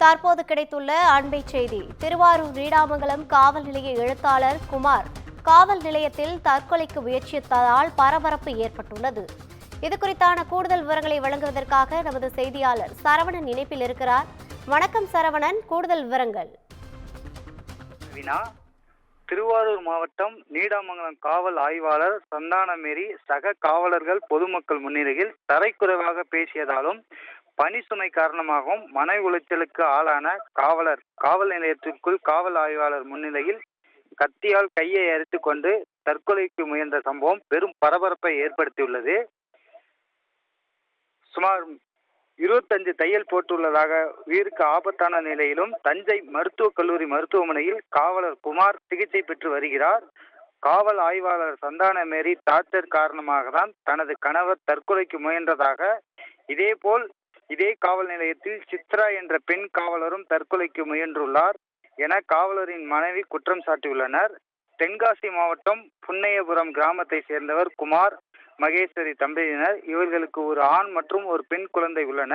தற்போது கிடைத்துள்ள அண்மை செய்தி. திருவாரூர் நீடாமங்கலம் காவல் நிலைய எழுத்தாளர் குமார் காவல் நிலையத்தில் தற்கொலைக்கு முயற்சித்ததால் பரபரப்பு ஏற்பட்டுள்ளது. இதுகுறித்தான கூடுதல் விவரங்களை வழங்குவதற்காக நமது செய்தியாளர் சரவணன் இணைப்பில் இருக்கிறார். வணக்கம் சரவணன், கூடுதல் விவரங்கள். திருவாரூர் மாவட்டம் நீடாமங்கலம் காவல் ஆய்வாளர் சந்தானமேரி சக காவலர்கள் பொதுமக்கள் முன்னிலையில் தரைக்குறைவாக பேசியதாலும் பணி சுமை காரணமாகவும் மன உளைச்சலுக்கு ஆளான காவலர் காவல் நிலையத்திற்குள் காவல் ஆய்வாளர் முன்னிலையில் கத்தியால் கையை அறுத்து கொண்டு தற்கொலைக்கு முயன்ற சம்பவம் பெரும் பரபரப்பை ஏற்படுத்தியுள்ளது. சுமார் 25 தையல் போட்டுள்ளதாக உயிருக்கு ஆபத்தான நிலையிலும் தஞ்சை மருத்துவக் கல்லூரி மருத்துவமனையில் காவலர் குமார் சிகிச்சை பெற்று வருகிறார். காவல் ஆய்வாளர் சந்தானமேரி டார்ச்சர் காரணமாக தான் தனது கணவர் தற்கொலைக்கு முயன்றதாக, இதேபோல் இதே காவல் நிலையத்தில் சித்ரா என்ற பெண் காவலரும் தற்கொலைக்கு முயன்றுள்ளார் என காவலரின் மனைவி குற்றம் சாட்டியுள்ளனர். தென்காசி மாவட்டம் புன்னையபுரம் கிராமத்தை சேர்ந்தவர் குமார் மகேஸ்வரி தம்பதியினர். இவர்களுக்கு ஒரு ஆண் மற்றும் ஒரு பெண் குழந்தை உள்ளன.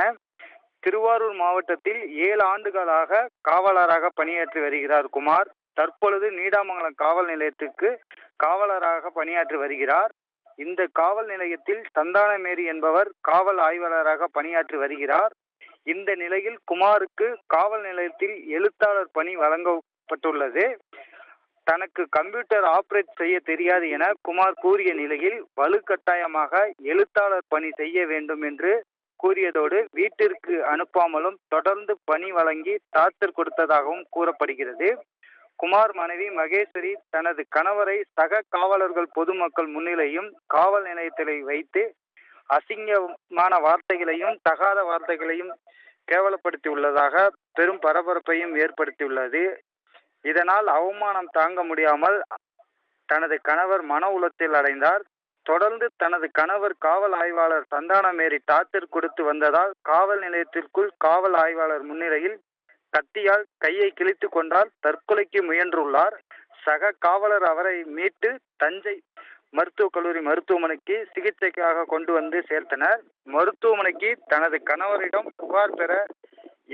திருவாரூர் மாவட்டத்தில் 7 ஆண்டுகளாக காவலராக பணியாற்றி வருகிறார் குமார். தற்பொழுது நீடாமங்கலம் காவல் நிலையத்திற்கு காவலராக பணியாற்றி வருகிறார். இந்த காவல் நிலையத்தில் சந்தானமேரி என்பவர் காவல் ஆய்வாளராக பணியாற்றி வருகிறார். இந்த நிலையில் குமாருக்கு காவல் நிலையத்தில் எழுத்தாளர் பணி வழங்கப்பட்டுள்ளது. தனக்கு கம்ப்யூட்டர் ஆபரேட் செய்ய தெரியாது என குமார் கூறிய நிலையில் வலுக்கட்டாயமாக எழுத்தாளர் பணி செய்ய வேண்டும் என்று கூறியதோடு வீட்டிற்கு அனுப்பாமலும் தொடர்ந்து பணி வழங்கி டார்ச்சர் கொடுத்ததாகவும் கூறப்படுகிறது. குமார் மனைவி மகேஸ்வரி தனது கணவரை சக காவலர்கள் பொதுமக்கள் முன்னிலையும் காவல் நிலையத்தில் வைத்து அசிங்கமான வார்த்தைகளையும் தகாத வார்த்தைகளையும் கேவலப்படுத்தியுள்ளதாக பெரும் பரபரப்பையும் ஏற்படுத்தியுள்ளது. இதனால் அவமானம் தாங்க முடியாமல் தனது கணவர் மன உளைச்சல் அடைந்தார். தொடர்ந்து தனது கணவர் காவல் ஆய்வாளர் சந்தானமேரி டார்ச்சர் கொடுத்து வந்ததால் காவல் நிலையத்திற்குள் காவல் ஆய்வாளர் முன்னிலையில் கத்தியால் கையை கிழித்து கொண்டால் தற்கொலைக்கு முயன்றுள்ளார். சக காவலர் அவரை மீட்டு தஞ்சை மருத்துவக் கல்லூரி மருத்துவமனைக்கு சிகிச்சைக்காக கொண்டு வந்து சேர்த்தனர். மருத்துவமனைக்கு தனது கணவரிடம் புகார் பெற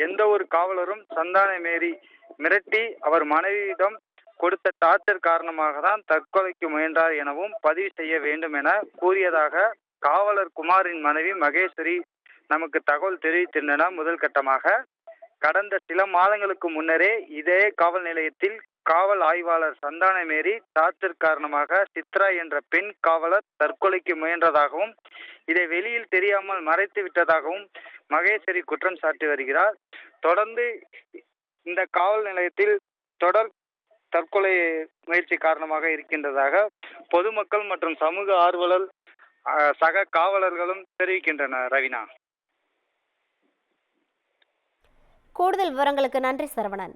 எந்த ஒரு காவலரும் சந்தானமேரி மிரட்டி அவர் மனைவியிடம் கொடுத்த டார்ச்சர் காரணமாக தான் தற்கொலைக்கு முயன்றார் எனவும் பதிவு செய்ய வேண்டும் என கூறியதாக காவலர் குமாரின் மனைவி மகேஸ்வரி நமக்கு தகவல் தெரிவித்திருந்தனர். முதல் கட்டமாக கடந்த சில மாதங்களுக்கு முன்னரே இதே காவல் நிலையத்தில் காவல் ஆய்வாளர் சந்தானமேரி டார்ச்சர் காரணமாக சித்ரா என்ற பெண் காவலர் தற்கொலைக்கு முயன்றதாகவும் இதை வெளியில் தெரியாமல் மறைத்து விட்டதாகவும் மகேஸ்வரி குற்றம் சாட்டி வருகிறார். தொடர்ந்து இந்த காவல் நிலையத்தில் தொடர் தற்கொலை முயற்சி காரணமாக இருக்கின்றதாக பொதுமக்கள் மற்றும் சமூக ஆர்வலர் சக காவலர்களும் தெரிவிக்கின்றனர். ரவினா, கூடுதல் விவரங்களுக்கு நன்றி சரவணன்.